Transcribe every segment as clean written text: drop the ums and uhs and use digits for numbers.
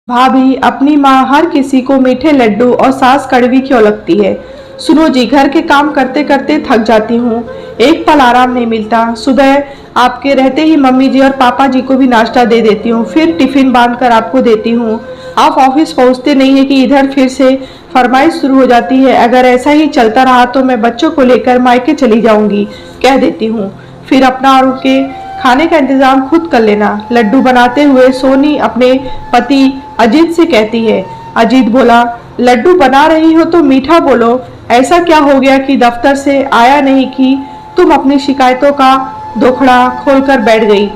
भाभी, अपनी माँ हर किसी को मीठे लड्डू और सास कड़वी क्यों लगती है। सुनो जी, घर के काम करते करते थक जाती हूँ, एक पल आराम नहीं मिलता। सुबह आपके रहते ही मम्मी जी और पापा जी को भी नाश्ता दे देती हूँ, फिर टिफिन बांध कर आपको देती हूँ। आप ऑफिस पहुँचते नहीं है कि इधर फिर से फरमाइश शुरू हो जाती है। अगर ऐसा ही चलता रहा तो मैं बच्चों को लेकर मायके चली जाऊंगी, कह देती हूँ। फिर अपना और उनके खाने का इंतजाम खुद कर लेना। लड्डू बनाते हुए सोनी अपने पति अजीत से कहती है। अजीत बोला, लड्डू बना रही हो तो मीठा बोलो, ऐसा क्या हो गया कि दफ्तर से आया नहीं कि तुम अपनी शिकायतों का दोखड़ा खोलकर बैठ गई।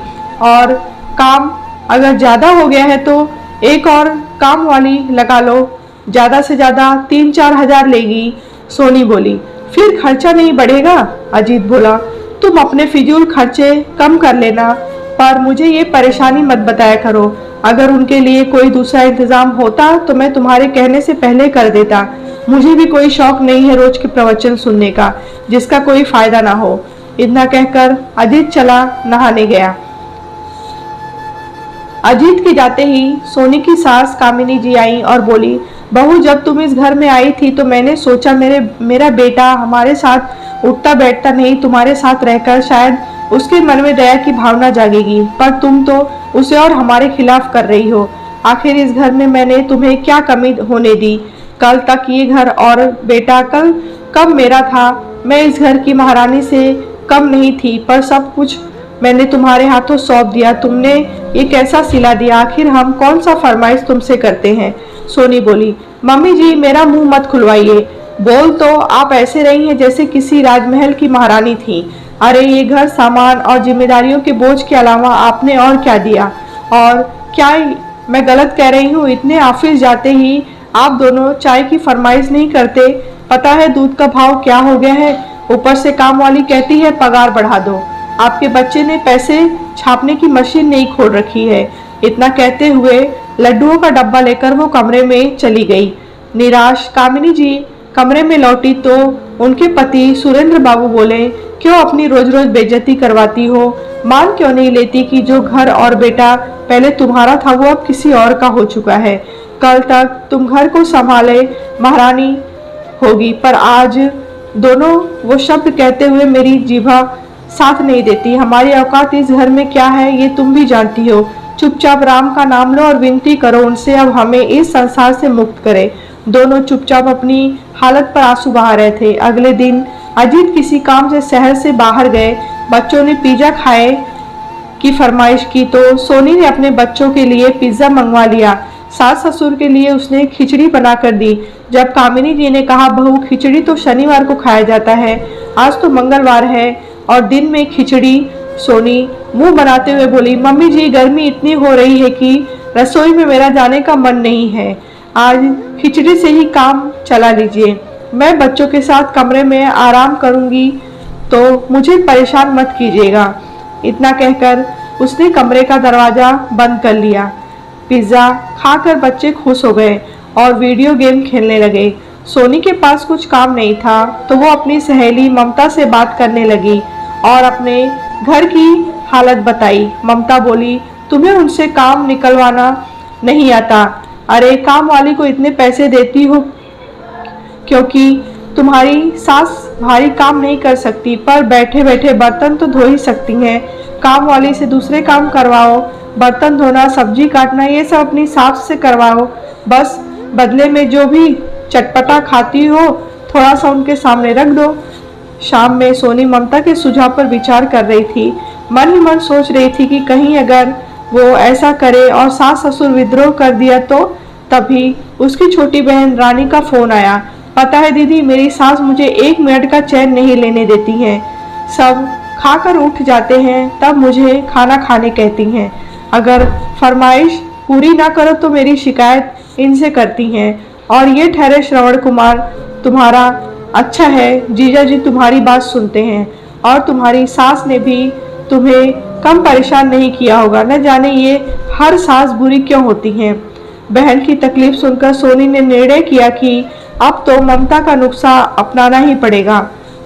और काम अगर ज्यादा हो गया है तो एक और काम वाली लगा लो, ज्यादा से ज्यादा 3-4 हजार लेगी। सोनी बोली, फिर खर्चा नहीं बढ़ेगा। अजीत बोला, तुम अपने फिजूल खर्चे कम कर लेना, पर मुझे ये परेशानी मत बताया करो। अगर उनके लिए कोई दूसरा इंतजाम होता तो मैं तुम्हारे कहने से पहले कर देता। मुझे भी कोई शौक नहीं है रोज के प्रवचन सुनने का जिसका कोई फायदा ना हो। इतना कहकर अजीत चला नहाने गया। अजीत के जाते ही सोनी की सास कामिनी जी आई और बोली, बहू, जब तुम इस घर में आई थी तो मैंने सोचा मेरा बेटा हमारे साथ उठता बैठता नहीं, तुम्हारे साथ रहकर शायद उसके मन में दया की भावना जागेगी, पर तुम तो उसे और हमारे खिलाफ कर रही हो। आखिर इस घर में मैंने तुम्हें क्या कमी होने दी। कल तक ये घर और बेटा कल कब मेरा था। मैं इस घर की महारानी से कम नहीं थी, पर सब कुछ मैंने तुम्हारे हाथों सौंप दिया। तुमने ये कैसा सिला दिया। आखिर हम कौन सा फरमाइश तुमसे करते हैं। सोनी बोली, मम्मी जी, मेरा मुंह मत खुलवाइए। बोल तो आप ऐसे रही हैं जैसे किसी राजमहल की महारानी थी। अरे ये घर, सामान और जिम्मेदारियों के बोझ के अलावा आपने और क्या दिया। और क्या मैं गलत कह रही हूँ। इतने ऑफिस जाते ही आप दोनों चाय की फरमाइश नहीं करते। पता है दूध का भाव क्या हो गया है। ऊपर से काम वाली कहती है पगार बढ़ा दो। आपके बच्चे ने पैसे छापने की मशीन नहीं खोल रखी है। इतना कहते हुए लड्डुओं का डब्बा लेकर वो कमरे में चली गई। निराश कामिनी जी कमरे में लौटी तो उनके पति सुरेंद्र बाबू बोले, क्यों अपनी रोज रोज बेइज्जती करवाती हो। मान क्यों नहीं लेती कि जो घर और बेटा पहले तुम्हारा था वो अब किसी और का हो चुका है। कल तक तुम घर को संभाले महारानी होगी, पर आज दोनों वो शब्द कहते हुए मेरी जीभा साथ नहीं देती। हमारी औकात इस घर में क्या है ये तुम भी जानती हो। चुपचाप राम का नाम लो और विनती करो उनसे अब हमें इस संसार से मुक्त करे। दोनों चुपचाप अपनी हालत पर आंसू बहा रहे थे। अगले दिन अजीत किसी काम से शहर से बाहर गए। बच्चों ने पिज्जा खाए की फरमाइश की तो सोनी ने अपने बच्चों के लिए पिज्जा मंगवा लिया। सास ससुर के लिए उसने खिचड़ी बनाकर दी। जब कामिनी जी ने कहा, बहू, खिचड़ी तो शनिवार को खाया जाता है, आज तो मंगलवार है और दिन में खिचड़ी। सोनी मुंह बनाते हुए बोली, मम्मी जी, गर्मी इतनी हो रही है कि रसोई में मेरा जाने का मन नहीं है। आज खिचड़ी से ही काम चला लीजिए। मैं बच्चों के साथ कमरे में आराम करूंगी तो मुझे परेशान मत कीजिएगा। इतना कहकर उसने कमरे का दरवाजा बंद कर लिया। पिज्जा खाकर बच्चे खुश हो गए और वीडियो गेम खेलने लगे। सोनी के पास कुछ काम नहीं था तो वो अपनी सहेली ममता से बात करने लगी और अपने घर की हालत बताई। ममता बोली, तुम्हें उनसे काम निकलवाना नहीं आता। अरे काम वाली को इतने पैसे देती हो क्योंकि तुम्हारी सास भारी काम नहीं कर सकती, पर बैठे बैठे बर्तन तो धो ही सकती हैं। काम वाली से दूसरे काम करवाओ, बर्तन धोना, सब्जी काटना, ये सब अपनी सास से करवाओ। बस बदले में जो भी चटपटा खाती हो थोड़ा सा उनके सामने रख दो। शाम में सोनी ममता के सुझाव पर विचार कर रही थी। मन ही मन सोच रही थी कि कहीं अगर वो ऐसा करे और सास ससुर विद्रोह कर दिया तो। तभी उसकी छोटी बहन रानी का फोन आया। पता है दीदी, मेरी सास मुझे 1 मिनट का चैन नहीं लेने देती है। सब खाकर उठ जाते हैं तब मुझे खाना खाने कहती हैं। अगर फरमाइश पूरी ना करो तो मेरी शिकायत इनसे करती हैं। और ये ठहरे श्रवण कुमार, तुम्हारा अच्छा है, जीजा जी तुम्हारी बात सुनते हैं और तुम्हारी सास ने भी तुम्हें कम परेशान नहीं किया होगा। न जाने ये हर सास बुरी क्यों होती हैं। बहन की तकलीफ सुनकर सोनी ने निर्णय किया कि अब तो ममता का नुस्खा अपनाना ही पड़ेगा।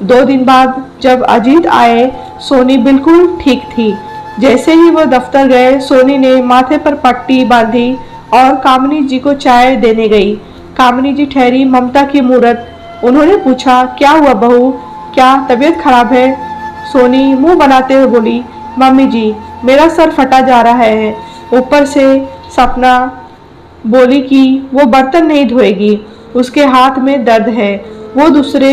2 दिन बाद जब अजीत आए, सोनी बिल्कुल ठीक थी। जैसे ही वो दफ्तर गए, सोनी ने माथे पर पट्टी बांधी और कामिनी जी को चाय देने गई। कामिनी जी ठहरी ममता की मूरत। उन्होंने पूछा, क्या हुआ बहू, क्या तबीयत खराब है? सोनी मुंह बनाते हुए बोली, मम्मी जी मेरा सर फटा जा रहा है। ऊपर से सपना बोली कि वो बर्तन नहीं धोएगी, उसके हाथ में दर्द है, वो दूसरे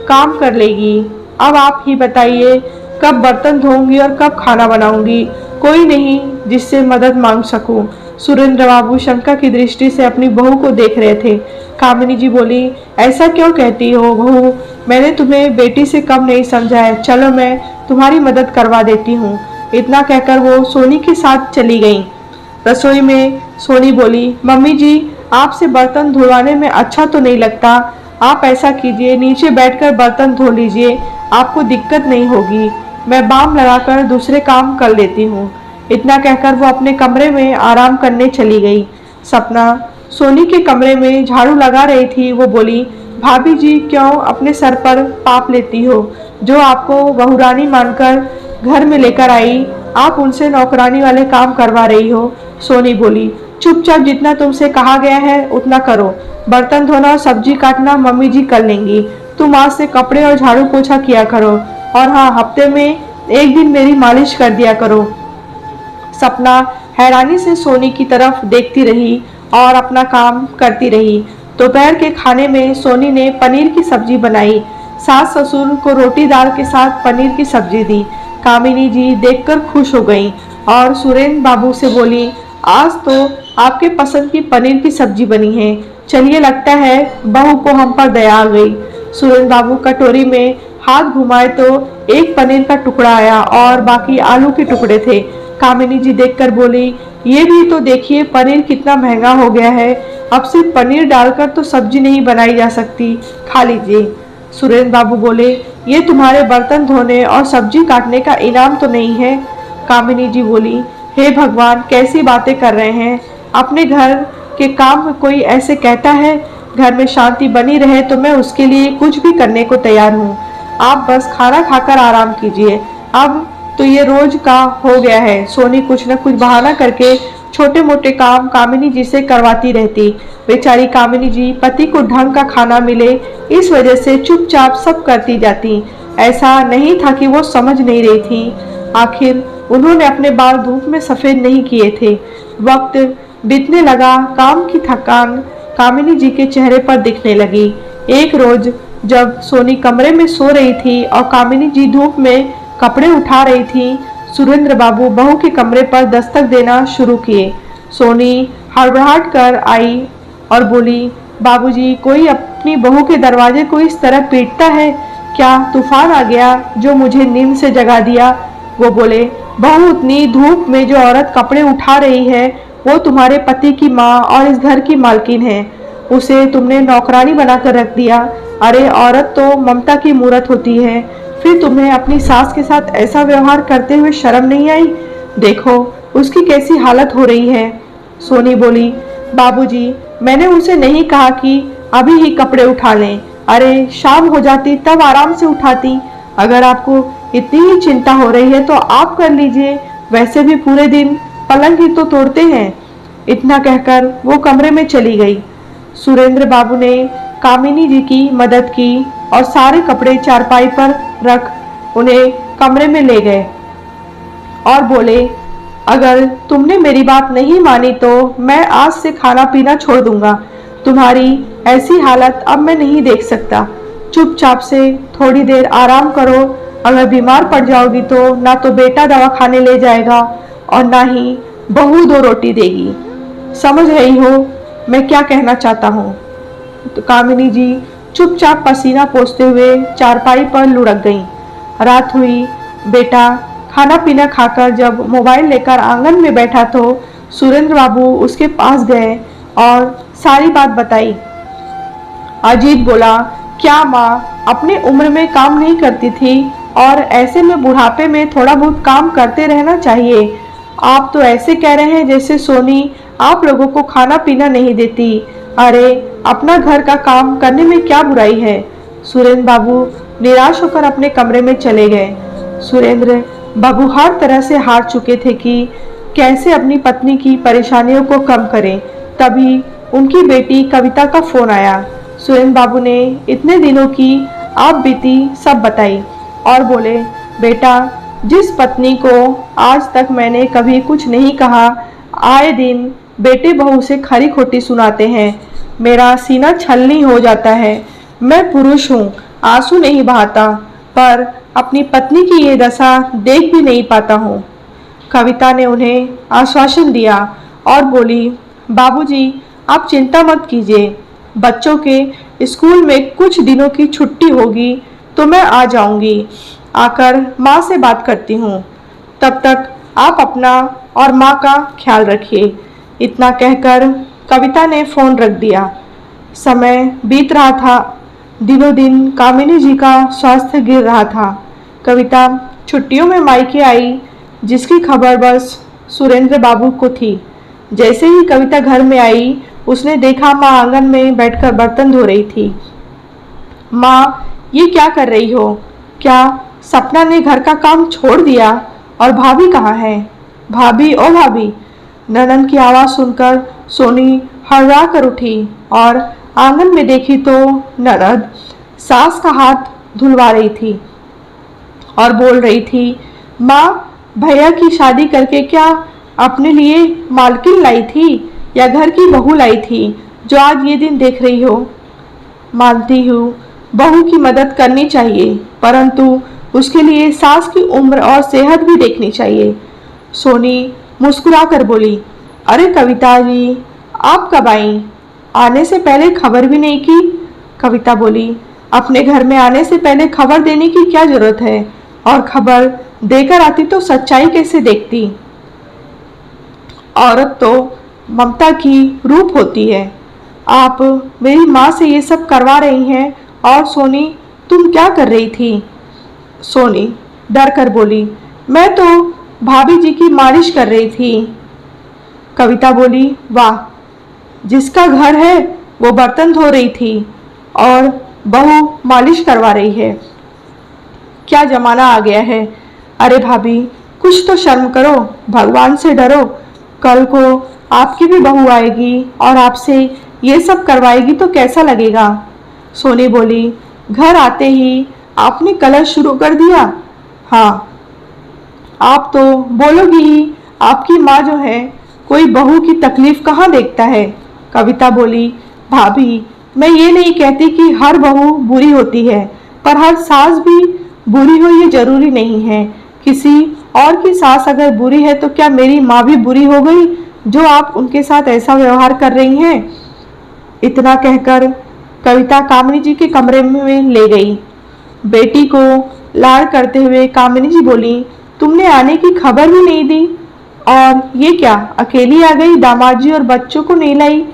काम कर लेगी। अब आप ही बताइए, कब बर्तन धोऊंगी और कब खाना बनाऊंगी? कोई नहीं जिससे मदद मांग सकूं। सुरेंद्र बाबू शंका की दृष्टि से अपनी बहू को देख रहे थे। कामिनी जी बोली, ऐसा क्यों कहती हो बहू, मैंने तुम्हें बेटी से कम नहीं समझा है। चलो मैं तुम्हारी मदद करवा देती हूँ। इतना कहकर वो सोनी के साथ चली गई। रसोई में सोनी बोली, मम्मी जी आपसे बर्तन धुलवाने में अच्छा तो नहीं लगता, आप ऐसा कीजिए नीचे बैठकर बर्तन धो लीजिए, आपको दिक्कत नहीं होगी, मैं बाम लगाकर दूसरे काम कर लेती हूँ। इतना कहकर वो अपने कमरे में आराम करने चली गई। सपना सोनी के कमरे में झाड़ू लगा रही थी। वो बोली, भाभी जी क्यों अपने सर पर पाप लेती हो? जो आपको बहुरानी मानकर घर में लेकर आई, आप उनसे नौकरानी वाले काम करवा रही हो। सोनी बोली, चुपचाप जितना तुमसे कहा गया है उतना करो, बर्तन धोना और सब्जी काटना मम्मी जी कर लेंगी, तुम आज से कपड़े और झाड़ू पोछा किया करो, और हाँ हफ्ते में एक दिन मेरी मालिश कर दिया करो। सपना हैरानी से सोनी की तरफ देखती रही और अपना काम करती रही। दोपहर के खाने में सोनी ने पनीर की सब्जी बनाई। सास ससुर को रोटी दाल के साथ पनीर की सब्जी दी। कामिनी जी देखकर खुश हो गईं और सुरेंद्र बाबू से बोली, आज तो आपके पसंद की पनीर की सब्जी बनी है, चलिए लगता है बहू को हम पर दया आ गई। सुरेंद्र बाबू कटोरी में हाथ घुमाए तो एक पनीर का टुकड़ा आया और बाकी आलू के टुकड़े थे। कामिनी जी देखकर बोली, ये भी तो देखिए पनीर कितना महंगा हो गया है, अब सिर्फ पनीर डालकर तो सब्जी नहीं बनाई जा सकती, खा लीजिए। सुरेंद्र बाबू बोले, ये तुम्हारे बर्तन धोने और सब्जी काटने का इनाम तो नहीं है? कामिनी जी बोली, हे भगवान कैसी बातें कर रहे हैं, अपने घर के काम में कोई ऐसे कहता है? घर में शांति बनी रहे तो मैं उसके लिए कुछ भी करने को तैयार हूँ। आप बस खाना खाकर आराम कीजिए, अब तो ये रोज का हो गया है। सोनी कुछ न कुछ बहाना करके छोटे मोटे काम कामिनी जी से करवाती रहती। बेचारी कामिनी जी पति को ढंग का खाना मिले इस वजह से चुपचाप सब करती जाती। ऐसा नहीं था कि वो समझ नहीं रही थी, आखिर उन्होंने अपने बाल धूप में सफेद नहीं किए थे। वक्त बीतने लगा, काम की थकान कामिनी जी के चेहरे पर दिखने लगी। एक रोज जब सोनी कमरे में सो रही थी और कामिनी जी धूप में कपड़े उठा रही थी, सुरेंद्र बाबू बहू के कमरे पर दस्तक देना शुरू किए। सोनी हड़बड़ाहट कर आई और बोली, बाबूजी कोई अपनी बहू के दरवाजे को इस तरह पीटता है, क्या तूफान आ गया जो मुझे नींद से जगा दिया? वो बोले, बहू इतनी धूप में जो औरत कपड़े उठा रही है वो तुम्हारे पति की माँ और इस घर की मालकिन है, उसे तुमने नौकरानी बनाकर रख दिया। अरे औरत तो ममता की मूरत होती है, फिर तुम्हें अपनी सास के साथ ऐसा व्यवहार करते हुए शर्म नहीं आई? देखो उसकी कैसी हालत हो रही है। सोनी बोली, बाबूजी मैंने उनसे नहीं कहा कि अभी ही कपड़े उठा लें, अरे शाम हो जाती तब आराम से उठाती। अगर आपको इतनी ही चिंता हो रही है तो आप कर लीजिए, वैसे भी पूरे दिन पलंग ही तो तोड़ते हैं। इतना कहकर वो कमरे में चली गई। सुरेंद्र बाबू ने कामिनी जी की मदद की और सारे कपड़े चारपाई पर रख उन्हें कमरे में ले गए और बोले, अगर तुमने मेरी बात नहीं मानी तो मैं आज से खाना पीना छोड़ दूंगा, तुम्हारी ऐसी हालत अब मैं नहीं देख सकता, चुपचाप से थोड़ी देर आराम करो, अगर बीमार पड़ जाओगी तो ना तो बेटा दवा खाने ले जाएगा और ना ही बहू दो रोटी देगी। समझ रही हो मैं क्या कहना चाहता हूँ? तो कामिनी जी चुपचाप पसीना पोंछते हुए चारपाई पर लुढ़क गईं। रात हुई। बेटा खाना पीना खाकर जब मोबाइल लेकर आंगन में बैठा तो सुरेंद्र बाबू उसके पास गए और सारी बात बताई। अजीत बोला, क्या माँ अपने उम्र में काम नहीं करती थी और ऐसे में बुढ़ापे में थोड़ा बहुत काम करते रहना चाहिए? आप तो ऐसे कह रहे हैं जैसे सोनी आप लोगों को खाना पीना नहीं देती। अरे अपना घर का काम करने में क्या बुराई है? सुरेंद्र बाबू निराश होकर अपने कमरे में चले गए। सुरेंद्र बाबू हर तरह से हार चुके थे कि कैसे अपनी पत्नी की परेशानियों को कम करें। तभी उनकी बेटी कविता का फोन आया। सुरेंद्र बाबू ने इतने दिनों की आप बीती सब बताई और बोले, बेटा, जिस पत्नी को आज तक मैंने कभी कुछ नहीं कहा, आए दिन बेटे बहू से खरी खोटी सुनाते हैं, मेरा सीना छलनी हो जाता है। मैं पुरुष हूँ, आंसू नहीं बहाता, पर अपनी पत्नी की ये दशा देख भी नहीं पाता हूँ। कविता ने उन्हें आश्वासन दिया और बोली, बाबूजी, आप चिंता मत कीजिए, बच्चों के स्कूल में कुछ दिनों की छुट्टी होगी तो मैं आ जाऊंगी, आकर माँ से बात करती हूँ। तब तक आप अपना और माँ का ख्याल रखिए। इतना कहकर कविता ने फोन रख दिया। समय बीत रहा था। दिनों दिन कामिनी जी का स्वास्थ्य गिर रहा था। कविता छुट्टियों में मायके आई, जिसकी खबर बस सुरेंद्र बाबू को थी। जैसे ही कविता घर में आई, उसने देखा माँ आंगन में बैठकर बर्तन धो रही थी। माँ, ये क्या कर रही हो? क्या सपना ने घर का काम छोड़ दिया? और भाभी कहाँ है? भाभी, ओ भाभी! ननद की आवाज़ सुनकर सोनी हड़बड़ा कर उठी और आंगन में देखी तो ननद सास का हाथ धुलवा रही थी और बोल रही थी, माँ, भैया की शादी करके क्या अपने लिए मालकिन लाई थी या घर की बहू लाई थी जो आज ये दिन देख रही हो? मानती हूँ बहू की मदद करनी चाहिए, परंतु उसके लिए सास की उम्र और सेहत भी देखनी चाहिए। सोनी मुस्कुरा कर बोली, अरे कविता जी, आप कब आई? आने से पहले खबर भी नहीं की। कविता बोली, अपने घर में आने से पहले खबर देने की क्या जरूरत है, और खबर देकर आती तो सच्चाई कैसे देखती। औरत तो ममता की रूप होती है। आप मेरी माँ से ये सब करवा रही हैं, और सोनी, तुम क्या कर रही थी? सोनी डर कर बोली, मैं तो भाभी जी की मालिश कर रही थी। कविता बोली, वाह, जिसका घर है वो बर्तन धो रही थी और बहू मालिश करवा रही है। क्या जमाना आ गया है। अरे भाभी, कुछ तो शर्म करो, भगवान से डरो। कल को आपकी भी बहू आएगी और आपसे ये सब करवाएगी तो कैसा लगेगा? सोनी बोली, घर आते ही आपने कलश शुरू कर दिया। हाँ, आप तो बोलोगी ही, आपकी माँ जो है कोई बहू की तकलीफ कहाँ देखता है। कविता बोली, भाभी, मैं ये नहीं कहती कि हर बहू बुरी होती है, पर हर सास भी बुरी हो ये जरूरी नहीं है। किसी और की सास अगर बुरी है तो क्या मेरी माँ भी बुरी हो गई जो आप उनके साथ ऐसा व्यवहार कर रही हैं? इतना कहकर कविता कामिनी जी के कमरे में ले गई। बेटी को लाड़ करते हुए कामिनी जी बोली, तुमने आने की खबर भी नहीं दी, और ये क्या अकेली आ गई, दामाद जी और बच्चों को नहीं लाई?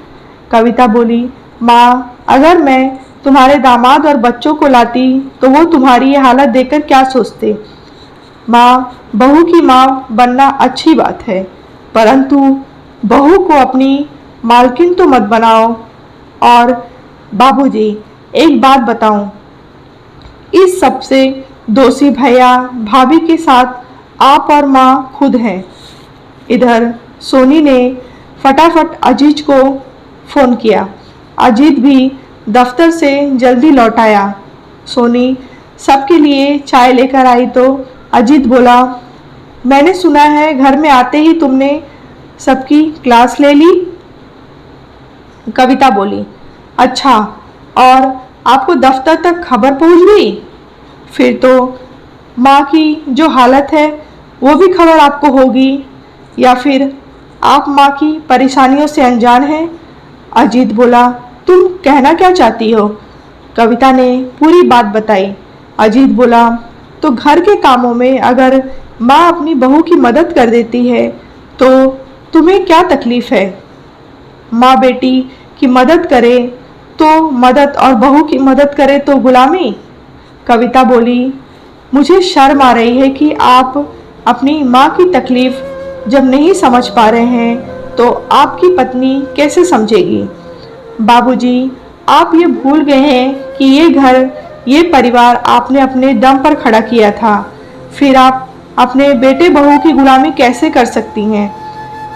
कविता बोली, माँ, अगर मैं तुम्हारे दामाद और बच्चों को लाती तो वो तुम्हारी ये हालत देखकर क्या सोचते? माँ, बहू की माँ बनना अच्छी बात है, परंतु बहू को अपनी मालकिन तो मत बनाओ। और बाबूजी, एक बात बताऊं, इस सबसे दोषी भैया भाभी के साथ आप और माँ खुद हैं। इधर सोनी ने फटाफट अजीत को फ़ोन किया। अजीत भी दफ्तर से जल्दी लौट आया। सोनी सबके लिए चाय लेकर आई तो अजीत बोला, मैंने सुना है घर में आते ही तुमने सबकी क्लास ले ली। कविता बोली, अच्छा, और आपको दफ्तर तक खबर पहुंच गई? फिर तो माँ की जो हालत है वो भी खबर आपको होगी, या फिर आप माँ की परेशानियों से अनजान हैं? अजीत बोला, तुम कहना क्या चाहती हो? कविता ने पूरी बात बताई। अजीत बोला, तो घर के कामों में अगर माँ अपनी बहू की मदद कर देती है तो तुम्हें क्या तकलीफ है? माँ बेटी की मदद करे तो मदद, और बहू की मदद करे तो गुलामी। कविता बोली, मुझे शर्म आ रही है कि आप अपनी माँ की तकलीफ जब नहीं समझ पा रहे हैं तो आपकी पत्नी कैसे समझेगी? बाबूजी, आप ये भूल गए हैं कि ये घर, ये परिवार आपने अपने दम पर खड़ा किया था, फिर आप अपने बेटे बहू की गुलामी कैसे कर सकती हैं?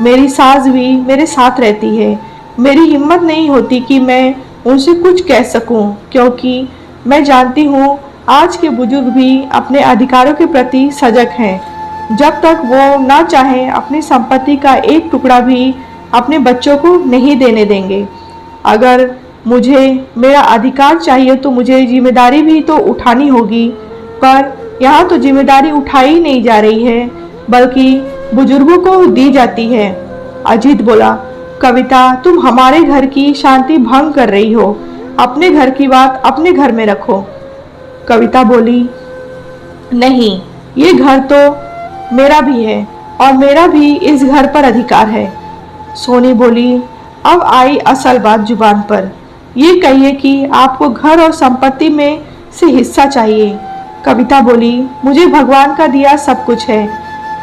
मेरी सास भी मेरे साथ रहती है, मेरी हिम्मत नहीं होती कि मैं उनसे कुछ कह सकूं, क्योंकि मैं जानती हूँ आज के बुजुर्ग भी अपने अधिकारों के प्रति सजग हैं। जब तक वो ना चाहें अपनी संपत्ति का एक टुकड़ा भी अपने बच्चों को नहीं देने देंगे। अगर मुझे मेरा अधिकार चाहिए तो मुझे जिम्मेदारी भी तो उठानी होगी, पर यहाँ तो जिम्मेदारी उठाई नहीं जा रही है, बल्कि बुजुर्गों को दी जाती है। अजीत बोला, कविता, तुम हमारे घर की शांति भंग कर रही हो। अपने घर की बात अपने घर में रखो। कविता बोली, नहीं, ये घर तो मेरा भी है और मेरा भी इस घर पर अधिकार है। सोनी बोली, अब आई असल बात जुबान पर। ये कहिए कि आपको घर और संपत्ति में से हिस्सा चाहिए। कविता बोली, मुझे भगवान का दिया सब कुछ है।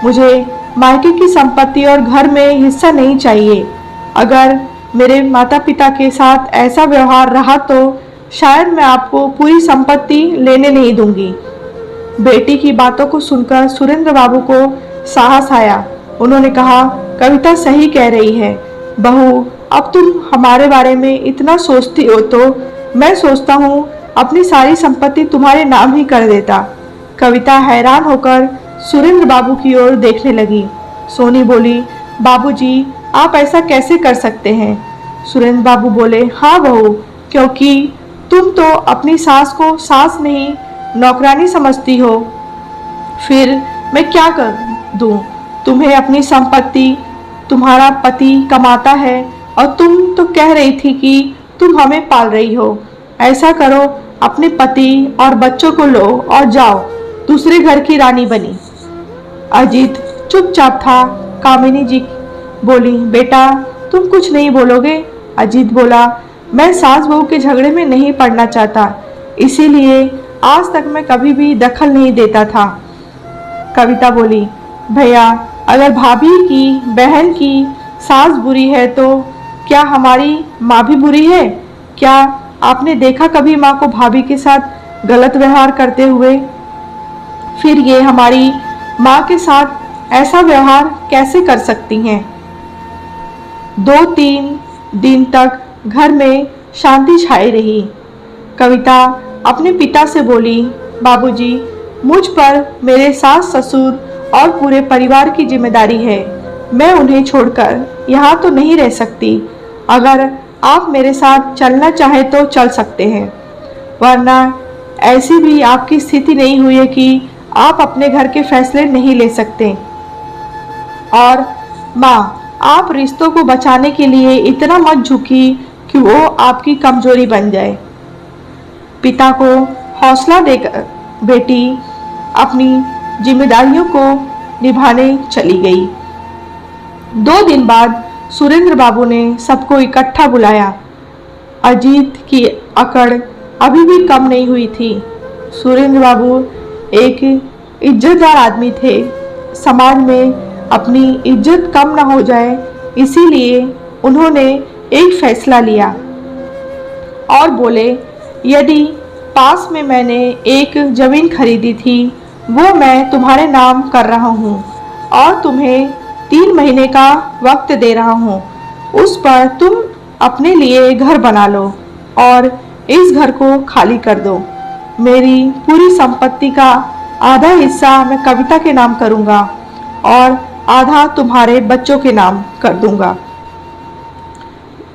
मुझे मायके की संपत्ति और घर में हिस्सा नहीं चाहिए। अगर मेरे माता पिता के साथ ऐसा व्यवहार रहा तो शायद मैं आपको पूरी संपत्ति लेने नहीं दूंगी। बेटी की बातों को सुनकर सुरेंद्र बाबू को साहस आया। उन्होंने कहा, कविता सही कह रही है बहू, अब तुम हमारे बारे में इतना सोचती हो तो मैं सोचता हूँ अपनी सारी संपत्ति तुम्हारे नाम ही कर देता। कविता हैरान होकर सुरेंद्र बाबू की ओर देखने लगी। सोनी बोली, बाबूजी, आप ऐसा कैसे कर सकते हैं? सुरेंद्र बाबू बोले, हाँ बहू, क्योंकि तुम तो अपनी सास को सास नहीं नौकरानी समझती हो। फिर मैं क्या कर दूं? तुम्हें अपनी संपत्ति तुम्हारा पति कमाता है और तुम तो कह रही थी कि तुम हमें पाल रही हो। ऐसा करो, अपने पति और बच्चों को लो और जाओ दूसरे घर की रानी बनी। अजीत चुपचाप था। कामिनी जी बोली, बेटा तुम कुछ नहीं बोलोगे? अजीत बोला, मैं सास बहू के झगड़े में नहीं पड़ना चाहता, इसीलिए आज तक मैं कभी भी दखल नहीं देता था। कविता बोली, भैया, अगर भाभी की बहन की सास बुरी है तो क्या हमारी माँ भी बुरी है? क्या आपने देखा कभी माँ को भाभी के साथ गलत व्यवहार करते हुए? फिर ये हमारी माँ के साथ ऐसा व्यवहार कैसे कर सकती हैं? 2-3 दिन तक घर में शांति छाई रही। कविता अपने पिता से बोली, बाबूजी, मुझ पर मेरे सास ससुर और पूरे परिवार की जिम्मेदारी है। मैं उन्हें छोड़कर यहाँ तो नहीं रह सकती। अगर आप मेरे साथ चलना चाहें तो चल सकते हैं, वरना ऐसी भी आपकी स्थिति नहीं हुई है कि आप अपने घर के फैसले नहीं ले सकते। और माँ, आप रिश्तों को बचाने के लिए इतना मत झुकी कि वो आपकी कमजोरी बन जाए। पिता को हौसला देकर बेटी अपनी जिम्मेदारियों को निभाने चली गई। 2 दिन बाद सुरेंद्र बाबू ने सबको इकट्ठा बुलाया। अजीत की अकड़ अभी भी कम नहीं हुई थी। सुरेंद्र बाबू एक इज्जतदार आदमी थे। समाज में अपनी इज्जत कम ना हो जाए, इसीलिए उन्होंने एक फैसला लिया और बोले, यदि पास में मैंने एक जमीन खरीदी थी, वो मैं तुम्हारे नाम कर रहा हूँ और तुम्हें 3 महीने का वक्त दे रहा हूँ। उस पर तुम अपने लिए घर बना लो और इस घर को खाली कर दो। मेरी पूरी संपत्ति का आधा हिस्सा मैं कविता के नाम करूँगा और आधा तुम्हारे बच्चों के नाम कर दूंगा।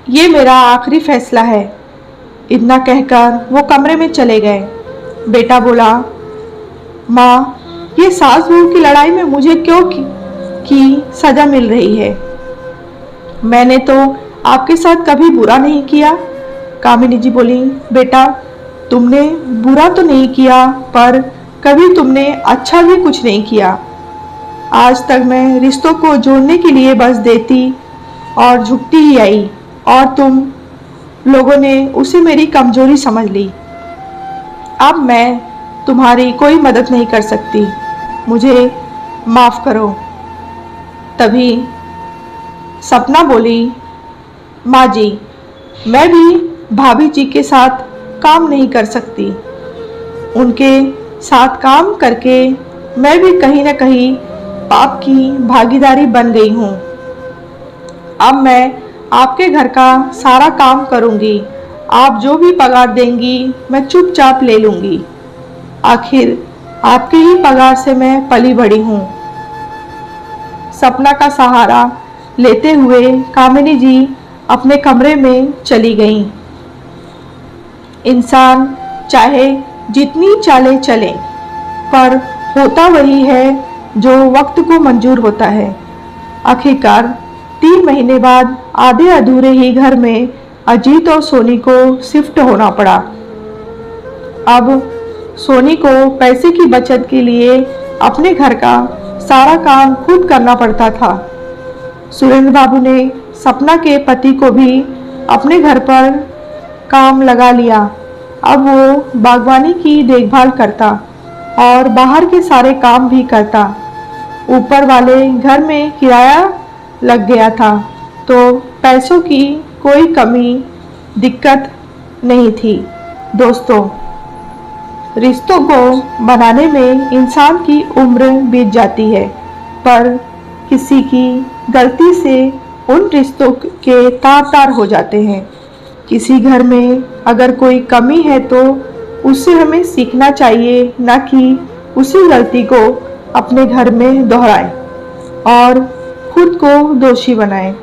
ये मेरा आखिरी फैसला है। इतना कहकर वो कमरे में चले गए। बेटा बोला, माँ, ये सास बहू की लड़ाई में मुझे क्यों की सजा मिल रही है? मैंने तो आपके साथ कभी बुरा नहीं किया। कामिनी जी बोली, बेटा, तुमने बुरा तो नहीं किया, पर कभी तुमने अच्छा भी कुछ नहीं किया। आज तक मैं रिश्तों को जोड़ने के लिए बस देती और झुकती ही आई, और तुम लोगों ने उसे मेरी कमजोरी समझ ली। अब मैं तुम्हारी कोई मदद नहीं कर सकती, मुझे माफ करो। तभी सपना बोली, माँ जी, मैं भी भाभी जी के साथ काम नहीं कर सकती। उनके साथ काम करके मैं भी कहीं ना कहीं पाप की भागीदारी बन गई हूँ। अब मैं आपके घर का सारा काम करूंगी। आप जो भी पगार देंगी मैं चुपचाप ले लूंगी। आखिर आपके ही पगार से मैं पली बढ़ी हूँ। सपना का सहारा लेते हुए कामिनी जी अपने कमरे में चली गईं। इंसान चाहे जितनी चालें चले, पर होता वही है जो वक्त को मंजूर होता है। आखिरकार 3 महीने बाद आधे अधूरे ही घर में अजीत और सोनी को शिफ्ट होना पड़ा। अब सोनी को पैसे की बचत के लिए अपने घर का सारा काम खुद करना पड़ता था। सुरेंद्र बाबू ने सपना के पति को भी अपने घर पर काम लगा लिया। अब वो बागवानी की देखभाल करता और बाहर के सारे काम भी करता। ऊपर वाले घर में किराया लग गया था, तो पैसों की कोई कमी दिक्कत नहीं थी। दोस्तों, रिश्तों को बनाने में इंसान की उम्र बीत जाती है, पर किसी की गलती से उन रिश्तों के तार-तार हो जाते हैं। किसी घर में अगर कोई कमी है तो उससे हमें सीखना चाहिए, न कि उसी गलती को अपने घर में दोहराएं और खुद को दोषी बनाएं।